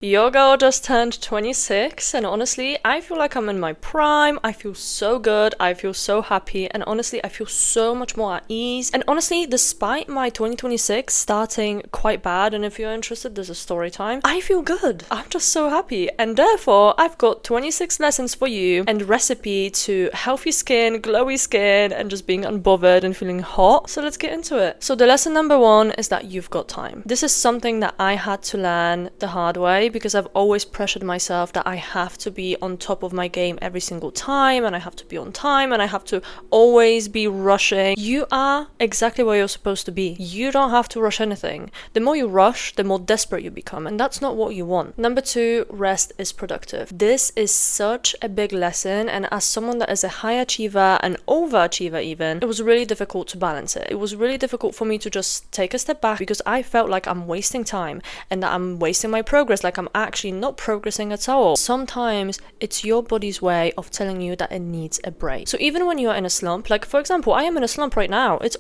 Your girl just turned 26 and honestly, I feel like I'm in my prime. I feel so good. I feel so happy and honestly, I feel so much more at ease. And honestly, despite my 2026 starting quite bad, and if you're interested, there's a story time, I feel good. I'm just so happy and therefore I've got 26 lessons for you and recipe to healthy skin, glowy skin and just being unbothered and feeling hot. So let's get into it. So the lesson number 1 is that you've got time. This is something that I had to learn the hard way because I've always pressured myself that I have to be on top of my game every single time and I have to be on time and I have to always be rushing. You are exactly where you're supposed to be. You don't have to rush anything. The more you rush, the more desperate you become, and that's not what you want. Number 2, rest is productive. This is such a big lesson, and as someone that is a high achiever and overachiever even, it was really difficult to balance it. It was really difficult for me to just take a step back because I felt like I'm wasting time and that I'm wasting my progress, like I'm actually not progressing at all. Sometimes it's your body's way of telling you that it needs a break. So even when you're in a slump, like for example, I am in a slump right now. It's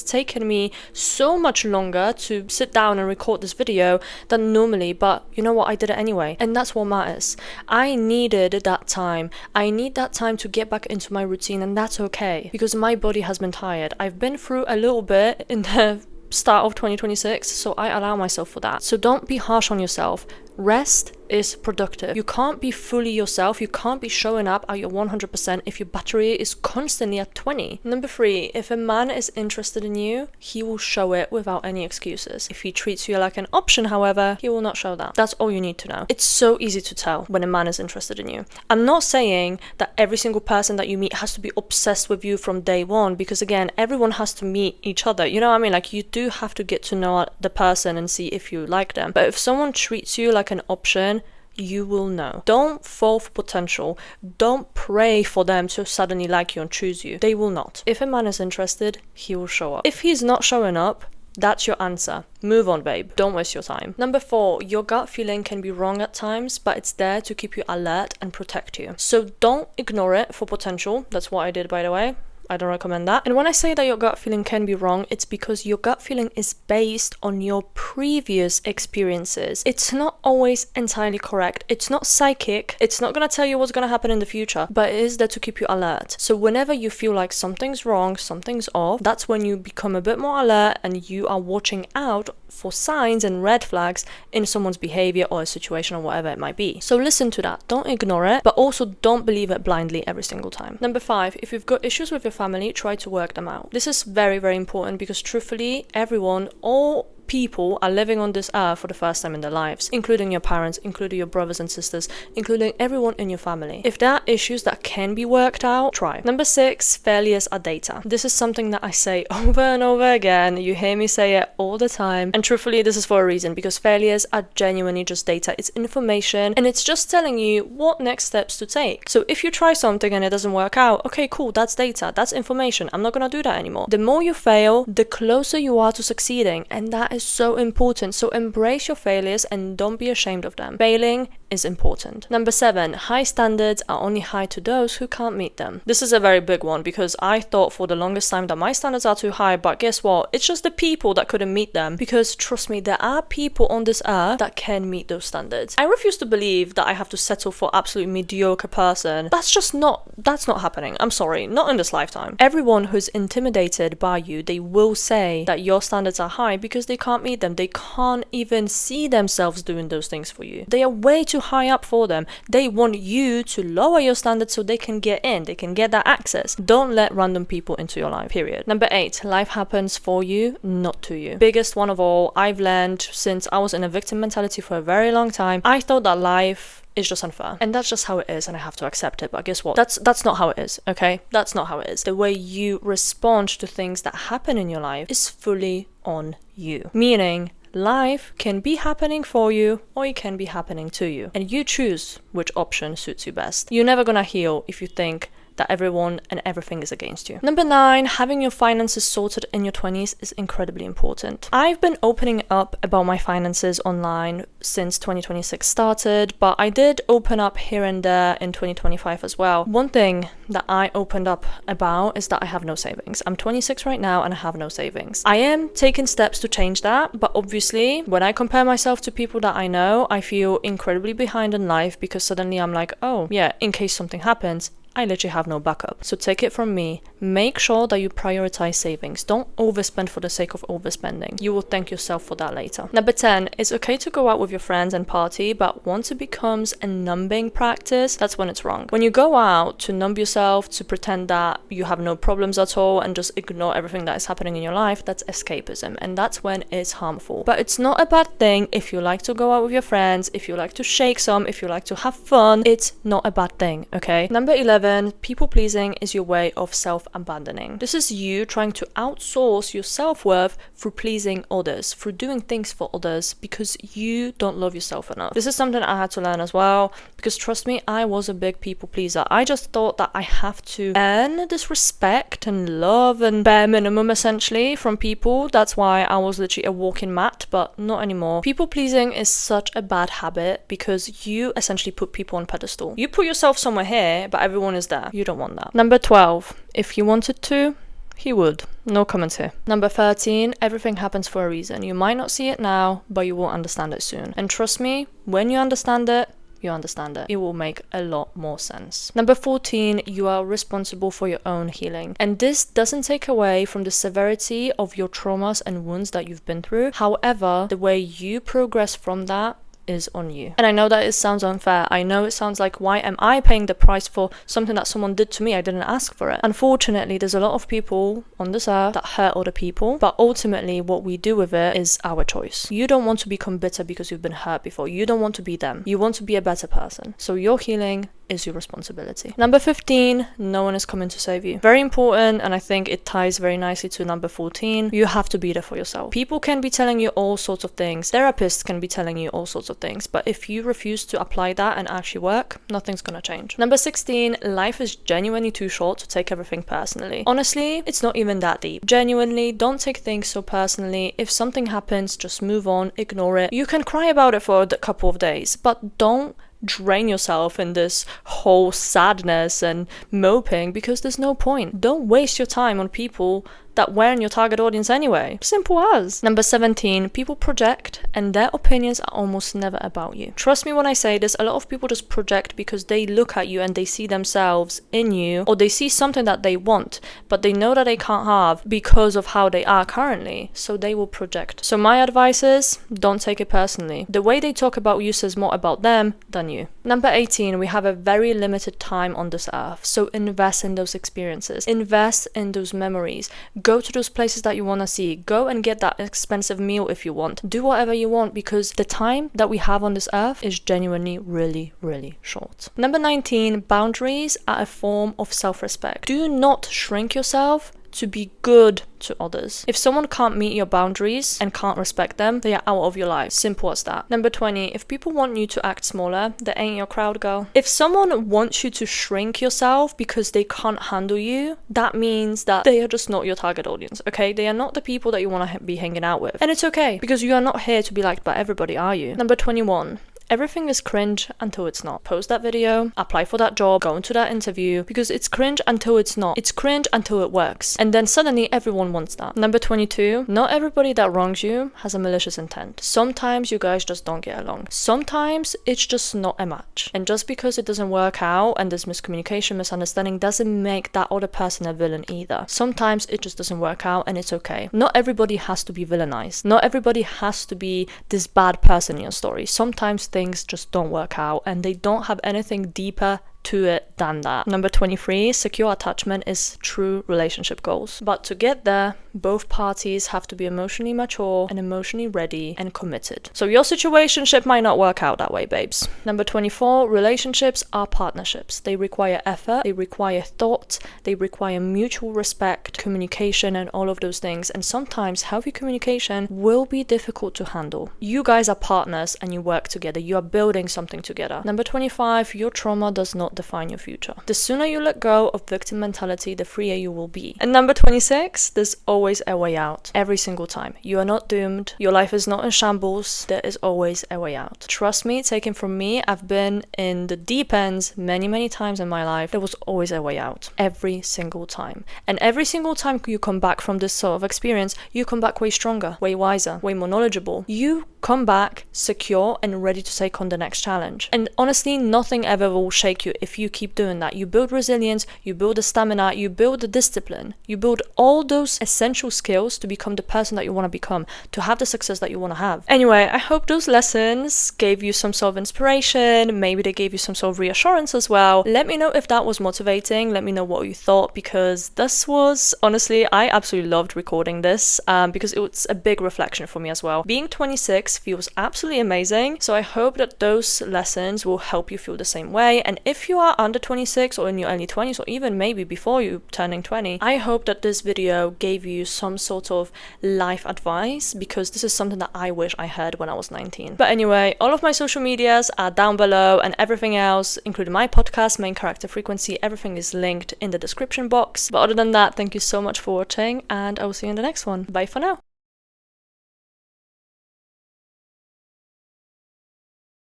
taken me so much longer to sit down and record this video than normally, but you know what, I did it anyway, and that's what matters. I needed that time. I need that time to get back into my routine, and that's okay because my body has been tired. I've been through a little bit in the start of 2026, so I allow myself for that. So don't be harsh on yourself. Rest is productive. You can't be fully yourself. You can't be showing up at your 100% if your battery is constantly at 20. Number 3, if a man is interested in you, he will show it without any excuses. If he treats you like an option, however, he will not show that. That's all you need to know. It's so easy to tell when a man is interested in you. I'm not saying that every single person that you meet has to be obsessed with you from day one, because again, everyone has to meet each other. You know what I mean? Like, you do have to get to know the person and see if you like them. But if someone treats you like an option, you will know. Don't fall for potential. Don't pray for them to suddenly like you and choose you. They will not. If a man is interested, he will show up. If he's not showing up, that's your answer. Move on, babe. Don't waste your time. Number 4, your gut feeling can be wrong at times, but it's there to keep you alert and protect you. So don't ignore it for potential. That's what I did, by the way. I don't recommend that. And when I say that your gut feeling can be wrong, it's because your gut feeling is based on your previous experiences. It's not always entirely correct. It's not psychic. It's not going to tell you what's going to happen in the future, but it is there to keep you alert. So whenever you feel like something's wrong, something's off, that's when you become a bit more alert and you are watching out for signs and red flags in someone's behavior or a situation or whatever it might be. So listen to that. Don't ignore it, but also don't believe it blindly every single time. Number 5, if you've got issues with your family, try to work them out. This is very, very important because truthfully, everyone, all people are living on this earth for the first time in their lives, including your parents, including your brothers and sisters, including everyone in your family. If there are issues that can be worked out, try. Number 6, failures are data. This is something that I say over and over again. You hear me say it all the time. And truthfully, this is for a reason, because failures are genuinely just data. It's information and it's just telling you what next steps to take. So if you try something and it doesn't work out, okay, cool, that's data, that's information. I'm not gonna do that anymore. The more you fail, the closer you are to succeeding, and that is so important. So embrace your failures and don't be ashamed of them. Failing is important. Number 7, high standards are only high to those who can't meet them. This is a very big one because I thought for the longest time that my standards are too high, but guess what? It's just the people that couldn't meet them, because trust me, there are people on this earth that can meet those standards. I refuse to believe that I have to settle for absolutely mediocre person. That's not happening. I'm sorry, not in this lifetime. Everyone who's intimidated by you, they will say that your standards are high because they can't meet them. They can't even see themselves doing those things for you. They are way too high up for them. They want you to lower your standards so they can get in. They can get that access. Don't let random people into your life, period. Number 8, life happens for you, not to you. Biggest one of all, I've learned since I was in a victim mentality for a very long time. I thought that life is just unfair, and that's just how it is, and I have to accept it. But guess what? That's not how it is, okay? That's not how it is. The way you respond to things that happen in your life is fully on you. Meaning, life can be happening for you or it can be happening to you, and you choose which option suits you best. You're never gonna heal if you think that everyone and everything is against you. Number 9, having your finances sorted in your 20s is incredibly important. I've been opening up about my finances online since 2026 started, but I did open up here and there in 2025 as well. One thing that I opened up about is that I have no savings. I'm 26 right now and I have no savings. I am taking steps to change that, but obviously when I compare myself to people that I know, I feel incredibly behind in life because suddenly I'm like, oh yeah, in case something happens, I literally have no backup. So take it from me. Make sure that you prioritize savings. Don't overspend for the sake of overspending. You will thank yourself for that later. Number 10, it's okay to go out with your friends and party, but once it becomes a numbing practice, that's when it's wrong. When you go out to numb yourself, to pretend that you have no problems at all and just ignore everything that is happening in your life, that's escapism, and that's when it's harmful. But it's not a bad thing if you like to go out with your friends, if you like to shake some, if you like to have fun, it's not a bad thing, okay? Number 11, people pleasing is your way of self-abandoning. This is you trying to outsource your self-worth through pleasing others, through doing things for others because you don't love yourself enough. This is something I had to learn as well because trust me, I was a big people pleaser. I just thought that I have to earn this respect and love and bare minimum essentially from people. That's why I was literally a walking mat, but not anymore. People pleasing is such a bad habit because you essentially put people on pedestal. You put yourself somewhere here, but everyone is there. You don't want that. Number 12, if he wanted to, he would. No comments here. Number 13, everything happens for a reason. You might not see it now, but you will understand it soon. And trust me, when you understand it, you understand it. It will make a lot more sense. Number 14, you are responsible for your own healing. And this doesn't take away from the severity of your traumas and wounds that you've been through. However, the way you progress from that is on you. And I know that it sounds unfair. I know it sounds like, why am I paying the price for something that someone did to me? I didn't ask for it. Unfortunately, there's a lot of people on this earth that hurt other people, but ultimately what we do with it is our choice. You don't want to become bitter because you've been hurt before. You don't want to be them. You want to be a better person. So your healing is your responsibility. Number 15, no one is coming to save you. Very important, and I think it ties very nicely to number 14. You have to be there for yourself. People can be telling you all sorts of things. Therapists can be telling you all sorts of things, but if you refuse to apply that and actually work, nothing's gonna change. Number 16, life is genuinely too short to take everything personally. Honestly, it's not even that deep. Genuinely, don't take things so personally. If something happens, just move on, ignore it. You can cry about it for a couple of days, but don't drain yourself in this whole sadness and moping because there's no point. Don't waste your time on people that weren't your target audience anyway. Simple as. Number 17, people project and their opinions are almost never about you. Trust me when I say this, a lot of people just project because they look at you and they see themselves in you, or they see something that they want, but they know that they can't have because of how they are currently, so they will project. So my advice is, don't take it personally. The way they talk about you says more about them than you. Number 18, we have a very limited time on this earth, so invest in those experiences. Invest in those memories. Go to those places that you want to see. Go and get that expensive meal if you want. Do whatever you want because the time that we have on this earth is genuinely really, really short. Number 19, boundaries are a form of self-respect. Do not shrink yourself to be good to others. If someone can't meet your boundaries and can't respect them, they are out of your life. Simple as that. Number 20, if people want you to act smaller, they ain't your crowd, girl. If someone wants you to shrink yourself because they can't handle you, that means that they are just not your target audience, okay? They are not the people that you want to be hanging out with. And it's okay, because you are not here to be liked by everybody, are you? Number 21, everything is cringe until it's not. Post that video, apply for that job, go into that interview, because it's cringe until it's not. It's cringe until it works. And then suddenly everyone wants that. Number 22, not everybody that wrongs you has a malicious intent. Sometimes you guys just don't get along. Sometimes it's just not a match. And just because it doesn't work out and there's miscommunication, misunderstanding, doesn't make that other person a villain either. Sometimes it just doesn't work out and it's okay. Not everybody has to be villainized. Not everybody has to be this bad person in your story. Sometimes things just don't work out and they don't have anything deeper to it than that. Number 23, secure attachment is true relationship goals. But to get there, both parties have to be emotionally mature and emotionally ready and committed. So your situationship might not work out that way, babes. Number 24, relationships are partnerships. They require effort, they require thought, they require mutual respect, communication, and all of those things. And sometimes healthy communication will be difficult to handle. You guys are partners and you work together. You are building something together. Number 25, your trauma does not not define your future. The sooner you let go of victim mentality, the freer you will be. And number 26, there's always a way out. Every single time. You are not doomed. Your life is not in shambles. There is always a way out. Trust me, taken from me, I've been in the deep ends many times in my life. There was always a way out. Every single time. And every single time you come back from this sort of experience, you come back way stronger, way wiser, way more knowledgeable. You come back secure and ready to take on the next challenge. And honestly, nothing ever will shake you if you keep doing that. You build resilience, you build the stamina, you build the discipline, you build all those essential skills to become the person that you want to become, to have the success that you want to have. Anyway, I hope those lessons gave you some sort of inspiration. Maybe they gave you some sort of reassurance as well. Let me know if that was motivating. Let me know what you thought, because this was, honestly, I absolutely loved recording this because it was a big reflection for me as well. Being 26 feels absolutely amazing. So I hope that those lessons will help you feel the same way. And if you are under 26 or in your early 20s, or even maybe before you turning 20, I hope that this video gave you some sort of life advice, because this is something that I wish I heard when I was 19. But anyway, all of my social medias are down below, and everything else, including my podcast, Main Character Frequency, everything is linked in the description box. But other than that, thank you so much for watching, and I will see you in the next one. Bye for now.